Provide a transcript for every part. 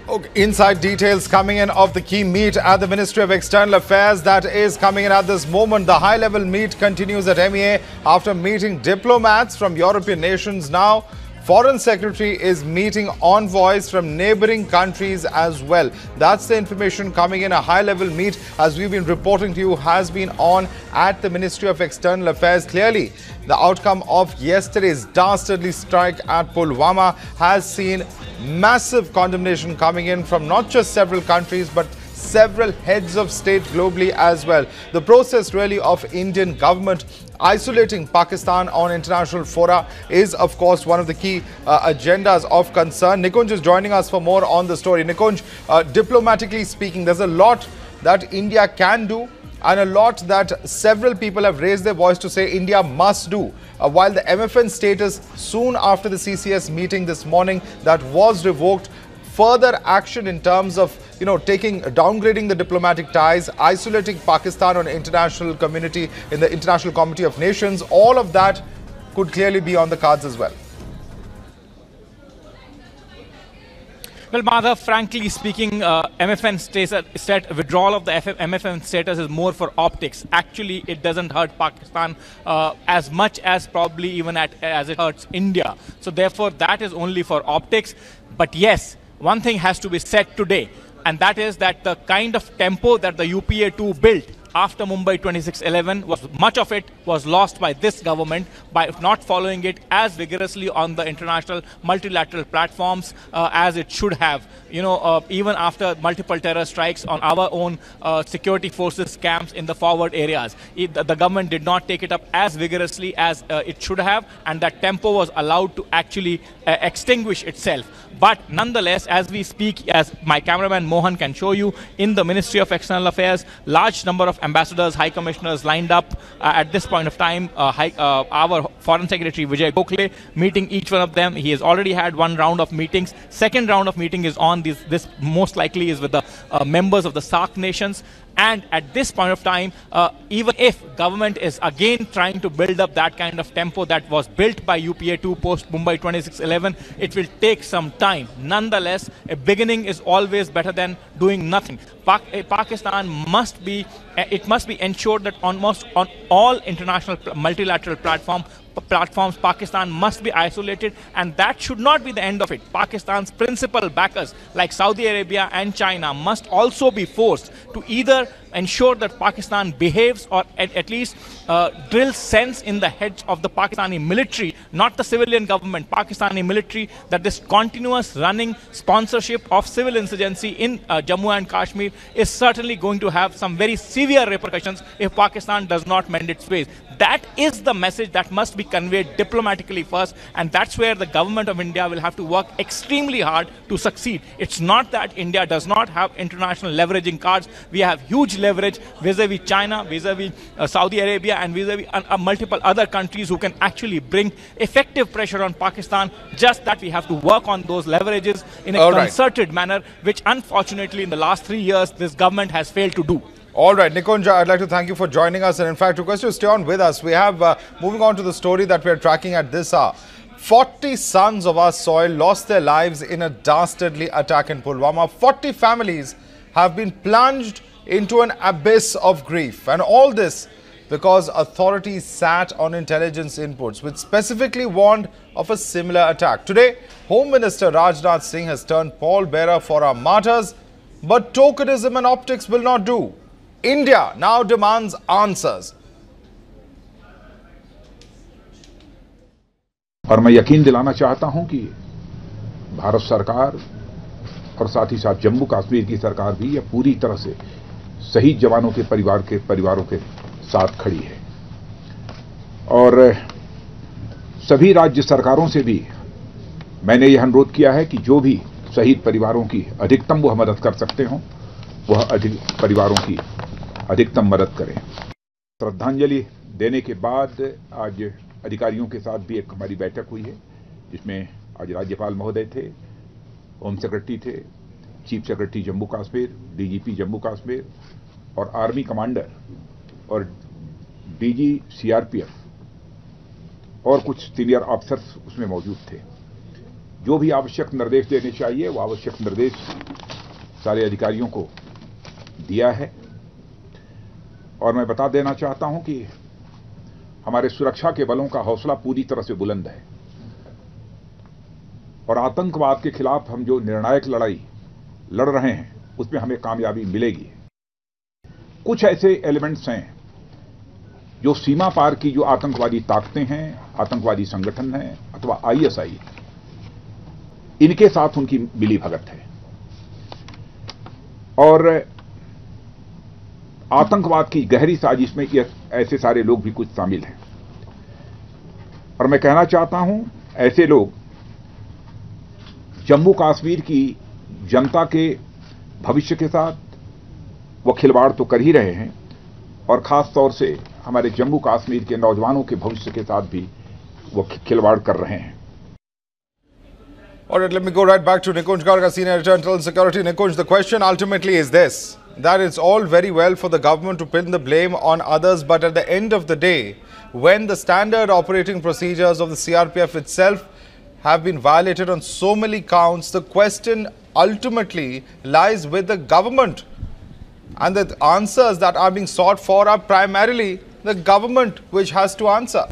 Okay, inside details coming in of the key meet at the Ministry of External Affairs that is coming in at this moment. The high-level meet continues at MEA after meeting diplomats from European nations. Now, Foreign Secretary is meeting envoys from neighboring countries as well. That's the information coming in. A high-level meet, as we've been reporting to you, has been on at the Ministry of External Affairs. Clearly, the outcome of yesterday's dastardly strike at Pulwama has seen massive condemnation coming in from not just several countries, but several heads of state globally as well. The process really of Indian government isolating Pakistan on international fora is, of course, one of the key agendas of concern. Nikunj is joining us for more on the story. Nikunj, diplomatically speaking, there's a lot that India can do and a lot that several people have raised their voice to say India must do. While the MFN status soon after the CCS meeting this morning that was revoked, further action in terms of, downgrading the diplomatic ties, isolating Pakistan on international community in the International Committee of Nations, all of that could clearly be on the cards as well. Well, Madhav, frankly speaking, MFN status, withdrawal of the MFN status is more for optics. Actually, it doesn't hurt Pakistan as much as probably even as it hurts India. So therefore, that is only for optics. But yes, one thing has to be said today, and that is that the kind of tempo that the UPA2 built after Mumbai 26/11, much of it was lost by this government by not following it as vigorously on the international multilateral platforms as it should have. Even after multiple terror strikes on our own security forces camps in the forward areas, the government did not take it up as vigorously as it should have, and that tempo was allowed to actually extinguish itself. But nonetheless, as we speak, as my cameraman Mohan can show you, in the Ministry of External Affairs, large number of ambassadors, high commissioners lined up at this point of time. Our Foreign Secretary Vijay Gokhale meeting each one of them. He has already had one round of meetings. Second round of meeting is on. This most likely is with the members of the SAARC nations. And at this point of time, even if government is again trying to build up that kind of tempo that was built by UPA2 post Mumbai 26/11, it will take some time. Nonetheless, a beginning is always better than doing nothing. Pakistan must be ensured that almost on all international multilateral platforms, Pakistan must be isolated, and that should not be the end of it. Pakistan's principal backers like Saudi Arabia and China must also be forced to either ensure that Pakistan behaves or at least drills sense in the heads of the Pakistani military, not the civilian government, Pakistani military, that this continuous running sponsorship of civil insurgency in Jammu and Kashmir is certainly going to have some very severe repercussions if Pakistan does not mend its ways. That is the message that must be conveyed diplomatically first, and that's where the government of India will have to work extremely hard to succeed. It's not that India does not have international leveraging cards. We have huge leverage vis-a-vis China, vis-a-vis Saudi Arabia, and vis-a-vis multiple other countries who can actually bring effective pressure on Pakistan. Just that we have to work on those leverages in a concerted manner, which unfortunately in the last 3 years this government has failed to do. All right, Nikunj, I'd like to thank you for joining us. And in fact, request you to stay on with us. We have, moving on to the story that we're tracking at this hour. 40 sons of our soil lost their lives in a dastardly attack in Pulwama. 40 families have been plunged into an abyss of grief. And all this because authorities sat on intelligence inputs, which specifically warned of a similar attack. Today, Home Minister Rajnath Singh has turned pallbearer for our martyrs, but tokenism and optics will not do. India now demands answers. और मैं यकीन दिलाना चाहता हूं कि भारत सरकार और साथ ही साथ जम्मू कश्मीर की सरकार भी यह पूरी तरह से शहीद जवानों के परिवारों के साथ खड़ी है। और सभी राज्य सरकारों से भी मैंने यह अनुरोध किया है कि जो भी शहीद परिवारों की अधिकतम वह मदद कर सकते हों, वह परिवारों की अधिकतम मदद करें। श्रद्धांजलि देने के बाद आज अधिकारियों के साथ भी एक हमारी बैठक हुई है, जिसमें आज राज्यपाल महोदय थे, होम सेक्रेटरी थे, chief secretary Jammu Kashmir, DGP Jammu Kashmir और आर्मी कमांडर और डीजी सीआरपीएफ और कुछ सीनियर ऑफिसर्स उसमें मौजूद थे। जो भी आवश्यक निर्देश देने चाहिए वो आवश्यक निर्देश सारे अधिकारियों को दिया है। और मैं बता देना चाहता हूं कि हमारे सुरक्षा के बलों का हौसला पूरी तरह से बुलंद है और आतंकवाद के खिलाफ हम जो निर्णायक लड़ाई लड़ रहे हैं उसमें हमें कामयाबी मिलेगी। कुछ ऐसे एलिमेंट्स हैं जो सीमा पार की जो आतंकवादी ताकतें हैं, आतंकवादी संगठन हैं अथवा आईएसआई, इनके साथ उनकी मिलीभगत है और आतंकवाद की गहरी साजिश में ऐसे सारे लोग भी कुछ शामिल हैं। और मैं कहना चाहता हूं, ऐसे लोग जम्मू कश्मीर की जनता के भविष्य के साथ वो खिलवाड़ तो कर ही रहे हैं और खास तौर से हमारे जम्मू कश्मीर के नौजवानों के भविष्य के साथ भी वो खिलवाड़ कर रहे हैं। All right, let me go right back to Nikunj Garga, Senior Editor, Internal Security. Nikunj, the question ultimately is this, that it's all very well for the government to pin the blame on others, but at the end of the day, when the standard operating procedures of the CRPF itself have been violated on so many counts, the question ultimately lies with the government. And the answers that are being sought for are primarily the government which has to answer.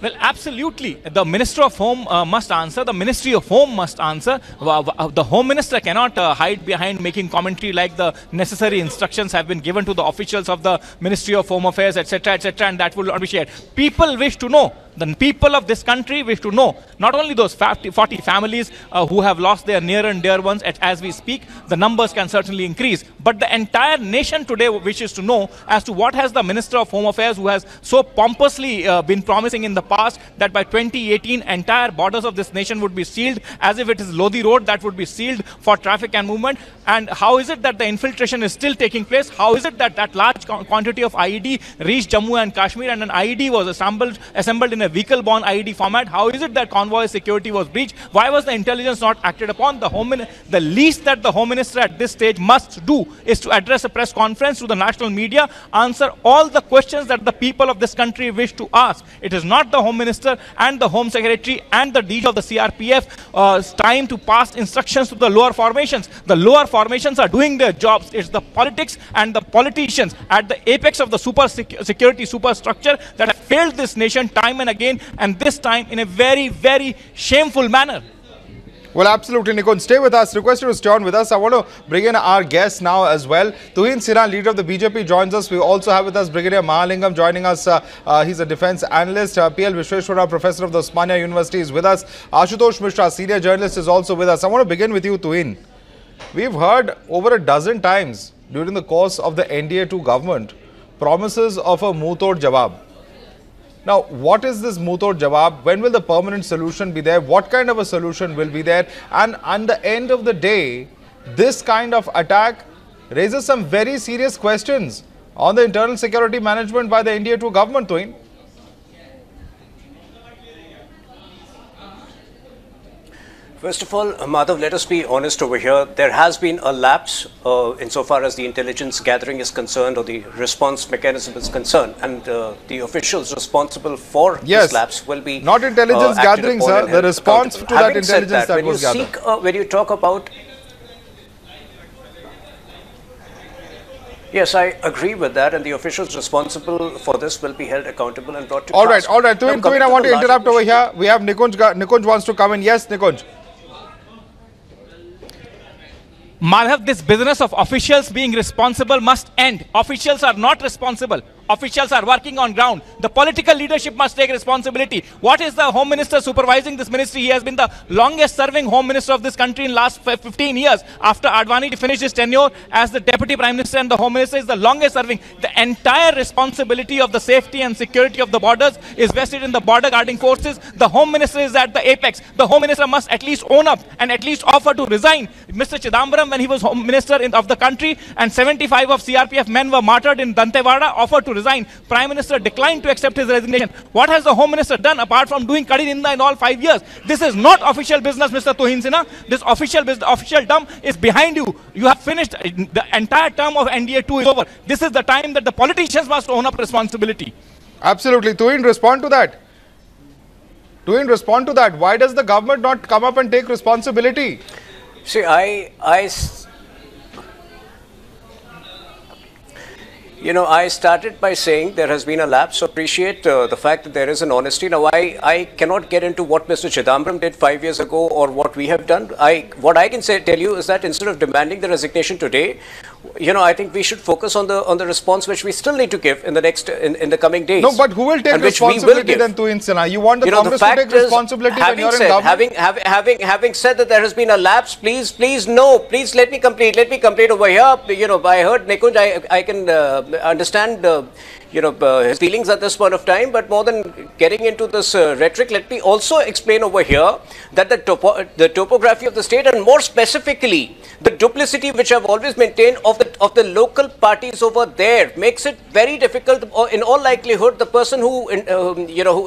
Well, absolutely. The Minister of Home must answer. The Ministry of Home must answer. The Home Minister cannot hide behind making commentary like the necessary instructions have been given to the officials of the Ministry of Home Affairs, etc., and that will not be shared. People wish to know. The people of this country wish to know. Not only those 40 families who have lost their near and dear ones as we speak, the numbers can certainly increase. But the entire nation today wishes to know as to what has the Minister of Home Affairs, who has so pompously been promising in the past that by 2018 entire borders of this nation would be sealed, as if it is Lodi Road that would be sealed for traffic and movement. And how is it that the infiltration is still taking place? How is it that that large quantity of IED reached Jammu and Kashmir and an IED was assembled in a vehicle-borne IED format? How is it that convoy security was breached? Why was the intelligence not acted upon? The least that the Home Minister at this stage must do is to address a press conference to the national media, answer all the questions that the people of this country wish to ask. It is not the Home Minister and the Home Secretary and the DG of the CRPF's time to pass instructions to the lower formations. The lower formations are doing their jobs. It's the politics and the politicians at the apex of the security superstructure that have failed this nation time and again, and this time in a very, very shameful manner. Well, absolutely, Nikunj. Stay with us. Request you to stay on with us. I want to bring in our guest now as well. Tuhin Sinha, leader of the BJP, joins us. We also have with us Brigadier Mahalingam joining us. He's a defense analyst. PL Vishweshwara, professor of the Osmania University, is with us. Ashutosh Mishra, senior journalist, is also with us. I want to begin with you, Tuhin. We've heard over a dozen times during the course of the NDA-2 government promises of a muh-tod jawab. Now, what is this muh-tod jawab? When will the permanent solution be there? What kind of a solution will be there? And at the end of the day, this kind of attack raises some very serious questions on the internal security management by the NDA-2 government, Tuhin. First of all, Madhav, let us be honest over here. There has been a lapse insofar as the intelligence gathering is concerned or the response mechanism is concerned, and the officials responsible for this lapse will be not intelligence gathering, sir. The response to that intelligence that was gathered. When you talk about yes, I agree with that, and the officials responsible for this will be held accountable and brought to task. All right. Tuhin, I want to interrupt over here. We have Nikunj wants to come in. Yes, Nikunj. Madhav, this business of officials being responsible must end. Officials are not responsible. Officials are working on ground. The political leadership must take responsibility. What is the Home Minister supervising this ministry? He has been the longest serving Home Minister of this country in the last 15 years. After Advani finished his tenure as the Deputy Prime Minister and the Home Minister is the longest serving. The entire responsibility of the safety and security of the borders is vested in the border guarding forces. The Home Minister is at the apex. The Home Minister must at least own up and at least offer to resign. Mr. Chidambaram, when he was Home Minister of the country and 75 of CRPF men were martyred in Dantewada, offered to resign. Prime Minister declined to accept his resignation. What has the Home Minister done apart from doing Kadi Ninda in all 5 years? This is not official business, Mr. Tuhin Sinha. This official term is behind you. You have finished. The entire term of NDA-2 is over. This is the time that the politicians must own up responsibility. Absolutely. Tuhin, respond to that. Twin, respond to that. Why does the government not come up and take responsibility? See, I started by saying there has been a lapse. So appreciate the fact that there is an honesty. Now, I cannot get into what Mr. Chidambaram did 5 years ago or what we have done. What I can tell you is that instead of demanding the resignation today, I think we should focus on the response which we still need to give in the coming days. No, but who will take responsibility then, Twin Sinha? You want the Congress to take responsibility when you're in government? Having said that there has been a lapse, please let me complete over here. I heard Nikunj, I can understand his feelings at this point of time, but more than getting into this rhetoric, let me also explain over here that the topography of the state, and more specifically the duplicity which I've always maintained of the local parties over there, makes it very difficult. In all likelihood, the person who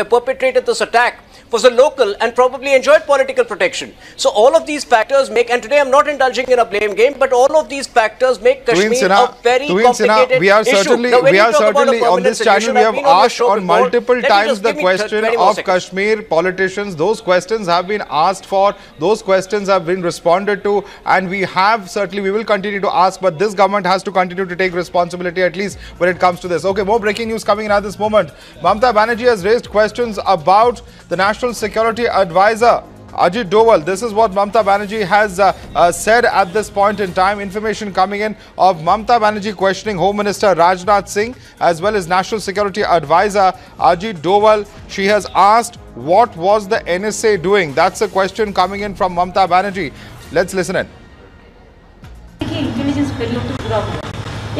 perpetrated this attack was a local and probably enjoyed political protection. So all of these factors make, and today I'm not indulging in a blame game, but all of these factors make Kashmir a very complicated we are certainly, issue. on this channel, we have asked on multiple times the question of Kashmir politicians. Those questions have been asked for, those questions have been responded to, and we will continue to ask, but this government has to continue to take responsibility, at least when it comes to this. Okay, more breaking news coming in at this moment. Mamata Banerjee has raised questions about the National Security Advisor Ajit Doval. This is what Mamata Banerjee has said at this point in time. Information coming in of Mamata Banerjee questioning Home Minister Rajnath Singh as well as National Security Advisor Ajit Doval. She has asked, what was the NSA doing? That's a question coming in from Mamata Banerjee. Let's listen in. Intelligence failure तो पूरा हुआ,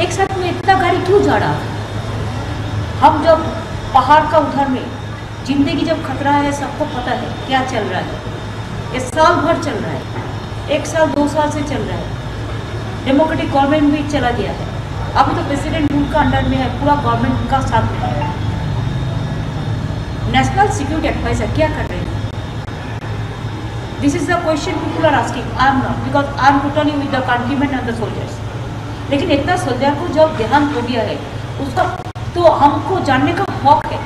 एक साथ में इतना गाड़ी क्यों जा रहा? हम जब पहाड़ का उधर में जिंदगी जब खतरा है, सबको पता है क्या चल रहा है। ये साल भर चल रहा है, 1 साल 2 साल से चल रहा है। डेमोक्रेटिक गवर्नमेंट भी चला गया है, अभी तो प्रेसिडेंट उनका अंडर में है, पूरा गवर्नमेंट उनका साथ में है। नेशनल सिक्योरिटी एडवाइजर क्या कर रहे हैं? This is the question people are asking. I am not, because I am totally with the countrymen and the soldiers. लेकिन इतना सोल्जर को जब देहांत हो गया है, उसका तो हमको जानने का हक है।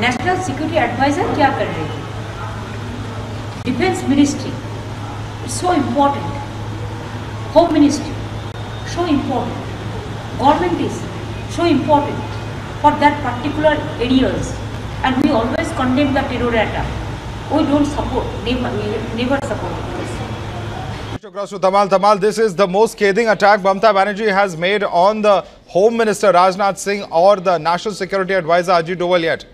नेशनल सिक्योरिटी एडवाइजर क्या कर रहे हैं? Defence ministry so important, home ministry so important, government is so important for that particular areas, and we always condemn the terror attack. We don't support, never support this. Across to Tamal, this is the most scathing attack Mamata Banerjee has made on the Home Minister Rajnath Singh or the National Security Advisor Ajit Doval yet.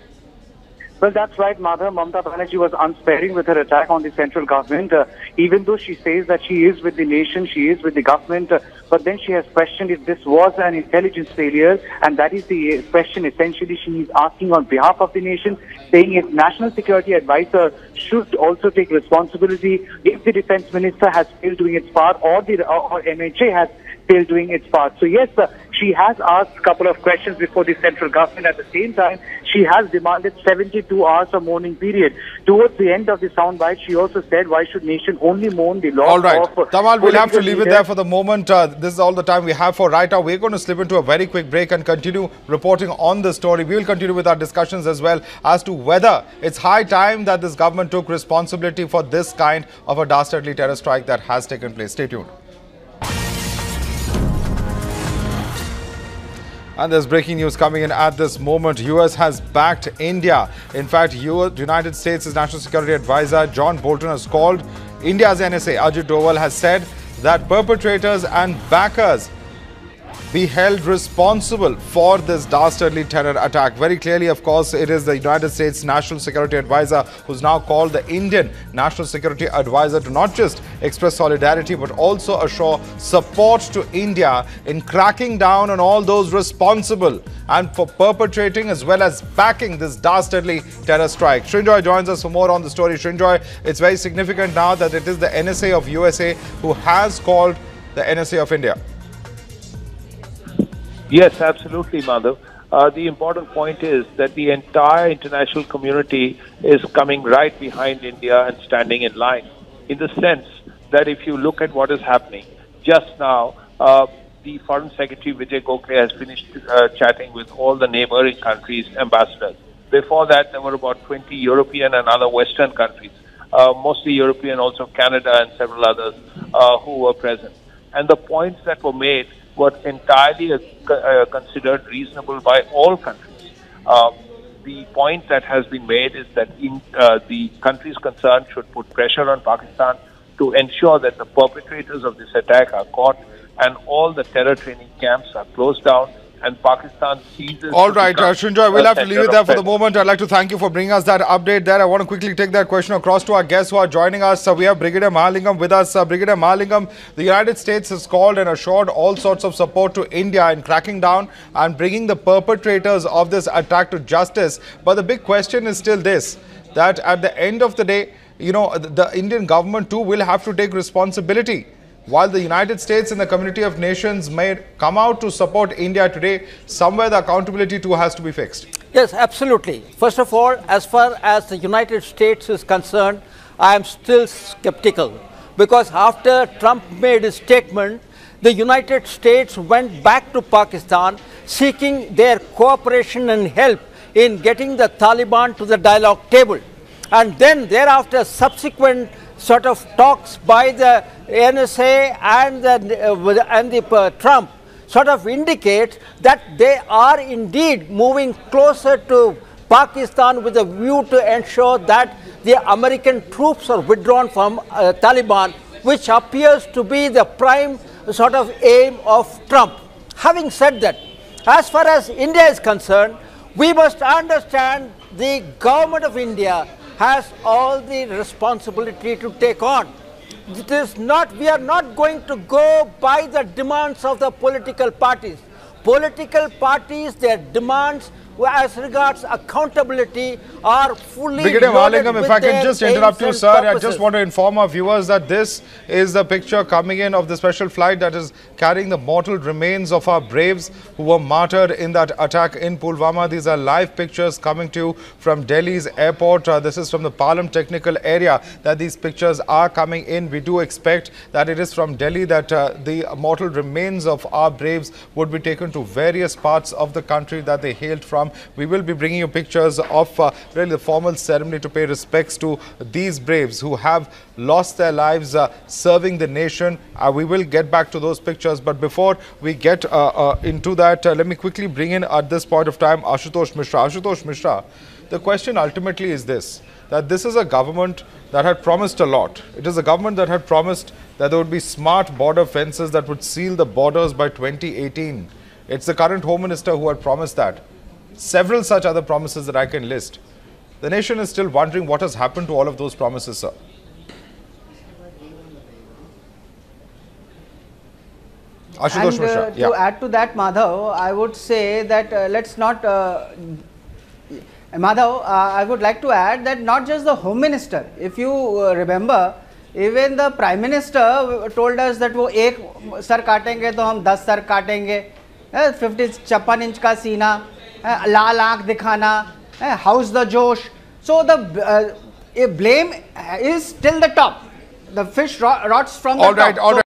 Well, that's right, Madhav. Mamata Banerjee was unsparing with her attack on the central government. Even though she says that she is with the nation, she is with the government, but then she has questioned if this was an intelligence failure, and that is the question essentially she is asking on behalf of the nation, saying if National Security Advisor should also take responsibility if the Defence Minister has failed doing its part, or MHA has failed doing its part. So yes, she has asked a couple of questions before the central government. At the same time, she has demanded 72 hours of mourning period. Towards the end of the soundbite, she also said, why should nation only mourn the loss of... All right, Tamal, we'll have to leave it there for the moment. This is all the time we have for right now. We're going to slip into a very quick break and continue reporting on the story. We will continue with our discussions as well as to whether it's high time that this government took responsibility for this kind of a dastardly terror strike that has taken place. Stay tuned. And there's breaking news coming in at this moment. US has backed India. In fact, United States' National Security Advisor John Bolton has called India's NSA. Ajit Doval has said that perpetrators and backers be held responsible for this dastardly terror attack. Very clearly, of course, it is the United States National Security Advisor who's now called the Indian National Security Advisor to not just express solidarity but also assure support to India in cracking down on all those responsible and for perpetrating as well as backing this dastardly terror strike. Srinjoy joins us for more on the story. Srinjoy, it's very significant now that it is the NSA of USA who has called the NSA of India. Yes, absolutely, Madhav. The important point is that the entire international community is coming right behind India and standing in line, in the sense that if you look at what is happening, just now, the Foreign Secretary Vijay Gokhale has finished chatting with all the neighboring countries' ambassadors. Before that, there were about 20 European and other Western countries, mostly European, also Canada and several others who were present. And the points that were made were entirely considered reasonable by all countries. The point that has been made is that the countries concerned should put pressure on Pakistan to ensure that the perpetrators of this attack are caught and all the terror training camps are closed down and Pakistan ceases. All right, Srinjoy, we'll have to leave it there for the moment. I'd like to thank you for bringing us that update there. I want to quickly take that question across to our guests who are joining us. We have Brigadier Mahalingam with us. Brigadier Mahalingam, the United States has called and assured all sorts of support to India in cracking down and bringing the perpetrators of this attack to justice. But the big question is still this, that at the end of the day, you know, the Indian government too will have to take responsibility. While the United States and the community of nations may come out to support India today, somewhere the accountability too has to be fixed. Yes, absolutely. First of all, as far as the United States is concerned, I am still skeptical. Because after Trump made his statement, the United States went back to Pakistan seeking their cooperation and help in getting the Taliban to the dialogue table. And then thereafter, subsequent sort of talks by the NSA and the Trump sort of indicate that they are indeed moving closer to Pakistan with a view to ensure that the American troops are withdrawn from Taliban, which appears to be the prime sort of aim of Trump. Having said that, as far as India is concerned, we must understand the government of India has all the responsibility to take on. It is not, we are not going to go by the demands of the political parties. Political parties, their demands as regards accountability are fully Brigadier loaded Mahalingam, with if I can just interrupt you, sir, purposes. I just want to inform our viewers that this is the picture coming in of the special flight that is carrying the mortal remains of our braves who were martyred in that attack in Pulwama. These are live pictures coming to you from Delhi's airport. This is from the Palam technical area that these pictures are coming in. We do expect that it is from Delhi that the mortal remains of our braves would be taken to various parts of the country that they hailed from. We will be bringing you pictures of really the formal ceremony to pay respects to these braves who have lost their lives serving the nation. We will get back to those pictures, but before we get into that, let me quickly bring in at this point of time Ashutosh Mishra. Ashutosh Mishra, the question ultimately is this, that this is a government that had promised a lot. It is a government that had promised that there would be smart border fences that would seal the borders by 2018. It's the current Home Minister who had promised that. Several such other promises that I can list. The nation is still wondering what has happened to all of those promises, sir. Ashutosh Mishra. To add to that, Madhav, I would say that let's not... Madhav, I would like to add that not just the Home Minister. If you remember, even the Prime Minister told us that वो एक sir काटेंगे तो हम 10 sir काटेंगे, 56 inch का सीना, लाल आंख दिखाना, house the Josh. So the blame is till the top. The fish rots from the top. All right.